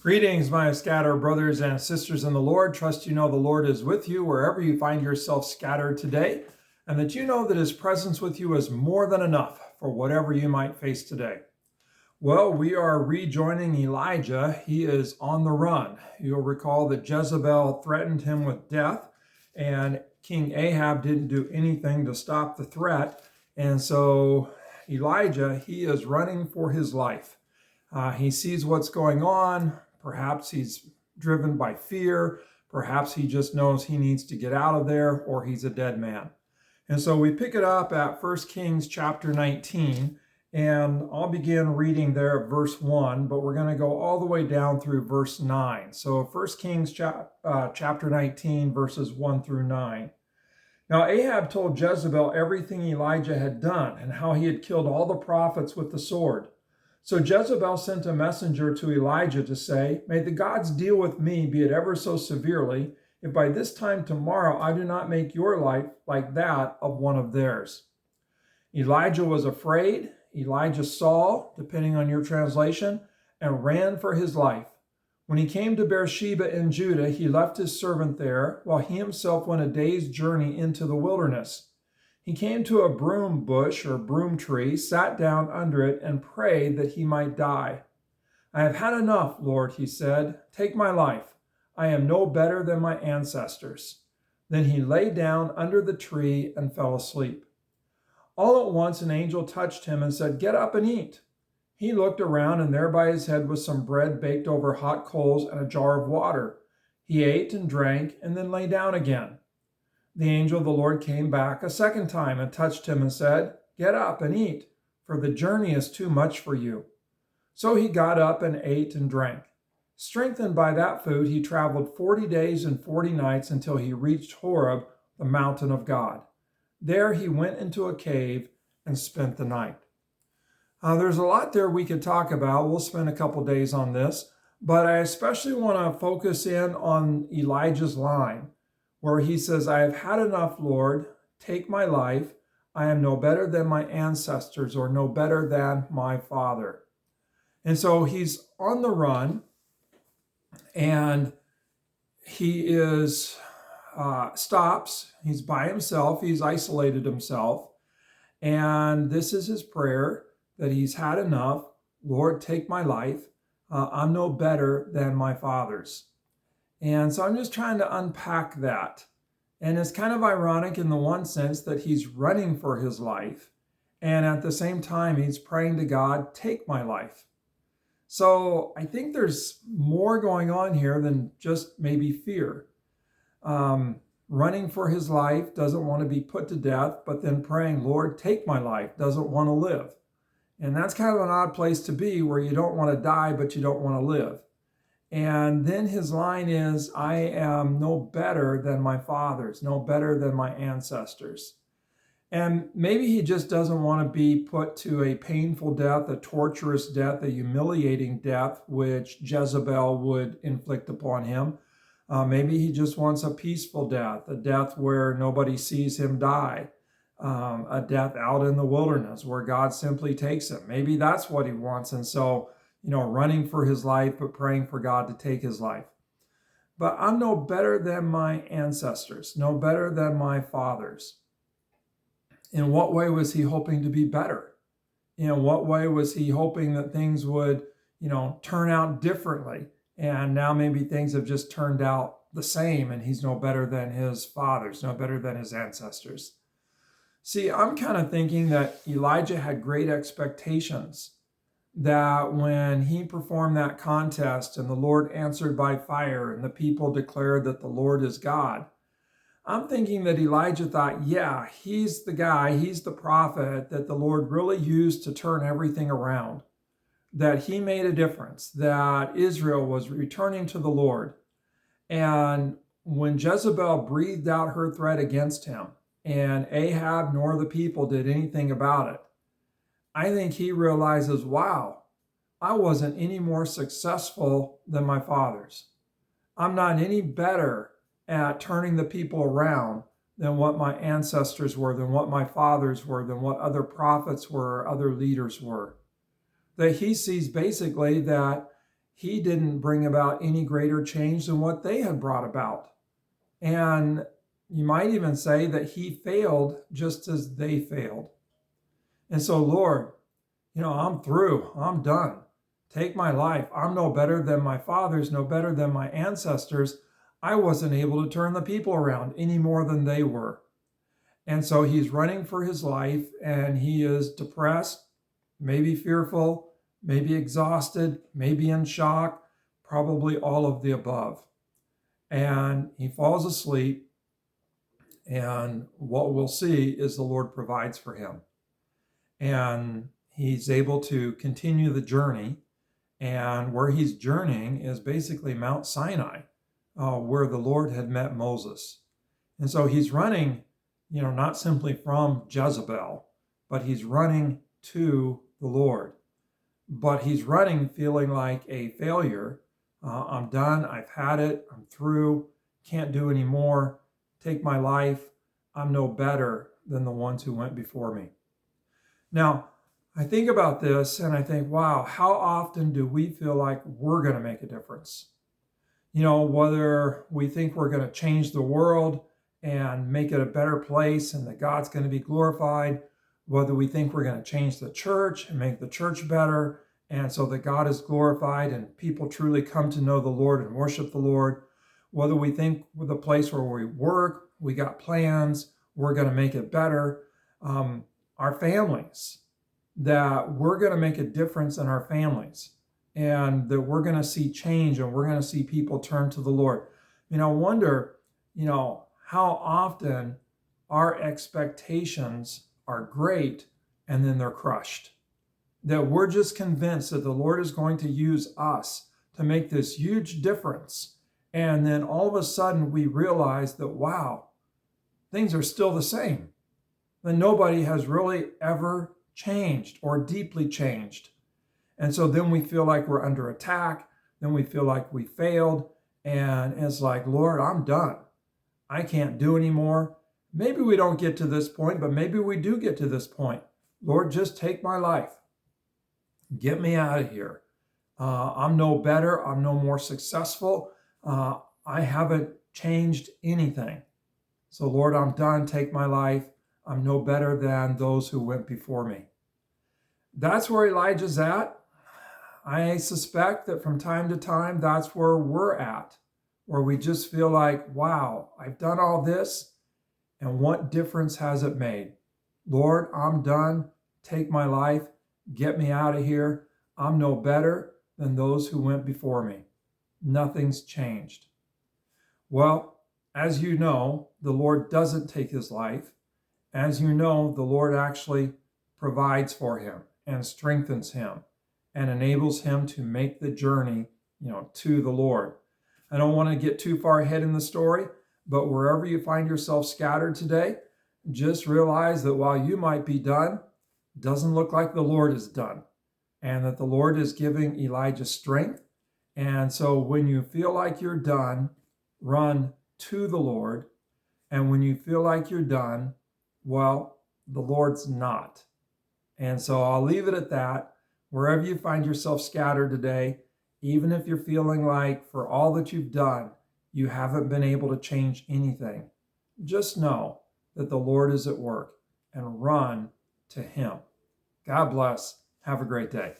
Greetings, my scattered brothers and sisters in the Lord. Trust you know the Lord is with you wherever you find yourself scattered today, and that you know that his presence with you is more than enough for whatever you might face today. Well, we are rejoining Elijah. He is on the run. You'll recall that Jezebel threatened him with death, and King Ahab didn't do anything to stop the threat. And so Elijah, he is running for his life. He sees what's going on. Perhaps he's driven by fear. Perhaps he just knows he needs to get out of there, or he's a dead man. And so we pick it up at 1 Kings chapter 19, and I'll begin reading there at verse 1, but we're going to go all the way down through verse 9. So 1 Kings chapter 19, verses 1 through 9. Now Ahab told Jezebel everything Elijah had done and how he had killed all the prophets with the sword. So Jezebel sent a messenger to Elijah to say, "May the gods deal with me, be it ever so severely, if by this time tomorrow I do not make your life like that of one of theirs." Elijah was afraid. Elijah saw, depending on your translation, and ran for his life. When he came to Beersheba in Judah, he left his servant there, while he himself went a day's journey into the wilderness. He came to a broom bush or broom tree, sat down under it, and prayed that he might die. "I have had enough, Lord," he said. "Take my life. I am no better than my ancestors." Then he lay down under the tree and fell asleep. All at once an angel touched him and said, "Get up and eat." He looked around, and there by his head was some bread baked over hot coals and a jar of water. He ate and drank and then lay down again. The angel of the Lord came back a second time and touched him and said, "Get up and eat, for the journey is too much for you." So he got up and ate and drank. Strengthened by that food, he traveled 40 days and 40 nights until he reached Horeb, the mountain of God. There he went into a cave and spent the night. There's a lot there we could talk about. We'll spend a couple days on this, but I especially want to focus in on Elijah's line, where he says, "I have had enough, Lord. Take my life. I am no better than my ancestors, or no better than my father." And so he's on the run, and he stops. He's by himself. He's isolated himself. And this is his prayer, that he's had enough. "Lord, take my life. I'm no better than my fathers." And so I'm just trying to unpack that. And it's kind of ironic in the one sense that he's running for his life, and at the same time, he's praying to God, "Take my life." So I think there's more going on here than just maybe fear. Running for his life, doesn't want to be put to death, but then praying, "Lord, take my life," doesn't want to live. And that's kind of an odd place to be, where you don't want to die, but you don't want to live. And then his line is, "I am no better than my fathers, no better than my ancestors." And maybe he just doesn't want to be put to a painful death, a torturous death, a humiliating death, which Jezebel would inflict upon him. Maybe he just wants a peaceful death, a death where nobody sees him die, a death out in the wilderness where God simply takes him. Maybe that's what he wants. And so, running for his life, but praying for God to take his life. But I'm no better than my ancestors, no better than my fathers. In what way was he hoping to be better? In what way was he hoping that things would, turn out differently? And now maybe things have just turned out the same, and he's no better than his fathers, no better than his ancestors. See, I'm kind of thinking that Elijah had great expectations, that when he performed that contest and the Lord answered by fire and the people declared that the Lord is God, I'm thinking that Elijah thought, yeah, he's the guy, he's the prophet that the Lord really used to turn everything around, that he made a difference, that Israel was returning to the Lord. And when Jezebel breathed out her threat against him, and Ahab nor the people did anything about it, I think he realizes, wow, I wasn't any more successful than my fathers. I'm not any better at turning the people around than what my ancestors were, than what my fathers were, than what other prophets were, or other leaders were. That he sees basically that he didn't bring about any greater change than what they had brought about. And you might even say that he failed just as they failed. And so, Lord, I'm through. I'm done. Take my life. I'm no better than my fathers, no better than my ancestors. I wasn't able to turn the people around any more than they were. And so he's running for his life, and he is depressed, maybe fearful, maybe exhausted, maybe in shock, probably all of the above. And he falls asleep, and what we'll see is the Lord provides for him. And he's able to continue the journey. And where he's journeying is basically Mount Sinai, where the Lord had met Moses. And so he's running, not simply from Jezebel, but he's running to the Lord. But he's running feeling like a failure. I'm done. I've had it. I'm through. Can't do any more. Take my life. I'm no better than the ones who went before me. Now, I think about this and I think, wow, how often do we feel like we're going to make a difference? Whether we think we're going to change the world and make it a better place and that God's going to be glorified, whether we think we're going to change the church and make the church better, and so that God is glorified and people truly come to know the Lord and worship the Lord, whether we think with the place where we work, we got plans, we're going to make it better, our families, that we're going to make a difference in our families and that we're going to see change and we're going to see people turn to the Lord. I wonder, how often our expectations are great and then they're crushed. That we're just convinced that the Lord is going to use us to make this huge difference. And then all of a sudden we realize that, wow, things are still the same. That nobody has really ever changed or deeply changed. And so then we feel like we're under attack. Then we feel like we failed. And it's like, Lord, I'm done. I can't do anymore. Maybe we don't get to this point, but maybe we do get to this point. Lord, just take my life. Get me out of here. I'm no better. I'm no more successful. I haven't changed anything. So Lord, I'm done. Take my life. I'm no better than those who went before me. That's where Elijah's at. I suspect that from time to time, that's where we're at, where we just feel like, wow, I've done all this, and what difference has it made? Lord, I'm done. Take my life. Get me out of here. I'm no better than those who went before me. Nothing's changed. Well, as you know, the Lord doesn't take his life. As you know, the Lord actually provides for him and strengthens him and enables him to make the journey, to the Lord. I don't want to get too far ahead in the story, but wherever you find yourself scattered today, just realize that while you might be done, it doesn't look like the Lord is done, and that the Lord is giving Elijah strength. And so when you feel like you're done, run to the Lord. And when you feel like you're done, well, the Lord's not. And so I'll leave it at that. Wherever you find yourself scattered today, even if you're feeling like for all that you've done, you haven't been able to change anything, just know that the Lord is at work and run to him. God bless. Have a great day.